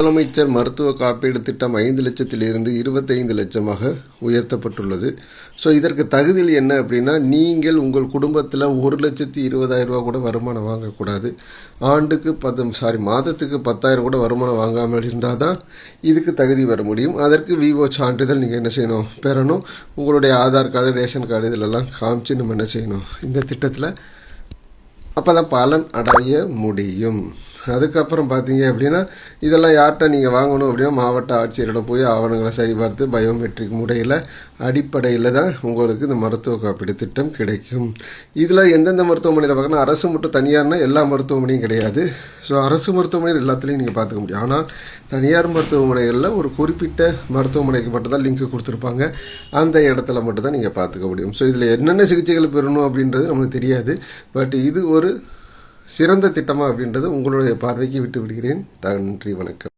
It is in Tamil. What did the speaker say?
முதலமைச்சர் மருத்துவ காப்பீடு திட்டம் 5 லட்சத்திலிருந்து 25 லட்சமாக உயர்த்தப்பட்டுள்ளது. ஸோ இதற்கு தகுதியில் என்ன அப்படின்னா, நீங்கள் உங்கள் குடும்பத்தில் 1,20,000 ரூபா கூட வருமானம் வாங்கக்கூடாது. மாதத்துக்கு 10,000 கூட வருமானம் வாங்காமல் இருந்தால் தான் இதுக்கு தகுதி பெற முடியும். அதற்கு விவோ சான்றிதழ் நீங்கள் என்ன செய்யணும், பெறணும். உங்களுடைய ஆதார் கார்டு, ரேஷன் கார்டு இதிலெல்லாம் காமிச்சு நம்ம என்ன செய்யணும், இந்த திட்டத்தில் அப்போ தான் பலன் அடைய முடியும். அதுக்கப்புறம் பார்த்தீங்க அப்படின்னா, இதெல்லாம் யார்கிட்ட நீங்கள் வாங்கணும் அப்படின்னா, மாவட்ட ஆட்சியரிடம் போய் ஆவணங்களை சரிபார்த்து பயோமெட்ரிக் முறையில் அடிப்படையில் தான் உங்களுக்கு இந்த மருத்துவ காப்பீடு திட்டம் கிடைக்கும். இதில் எந்தெந்த மருத்துவமனையில் பார்க்கணும், அரசு மற்றும் தனியார்னா எல்லா மருத்துவமனையும் கிடையாது. ஸோ அரசு மருத்துவமனையில் எல்லாத்துலேயும் நீங்கள் பார்த்துக்க முடியும். ஆனால் தனியார் மருத்துவமனைகளில் ஒரு குறிப்பிட்ட மருத்துவமனைக்கு மட்டும்தான் லிங்க் கொடுத்துருப்பாங்க. அந்த இடத்துல மட்டும்தான் நீங்கள் பார்த்துக்க முடியும். ஸோ இதில் என்னென்ன சிகிச்சைகள் பெறணும் அப்படின்றது நமக்கு தெரியாது. பட் இது ஒரு சிறந்த திட்டமா அப்படின்றது உங்களுடைய பார்வைக்கு விட்டு விடுகிறேன். நன்றி, வணக்கம்.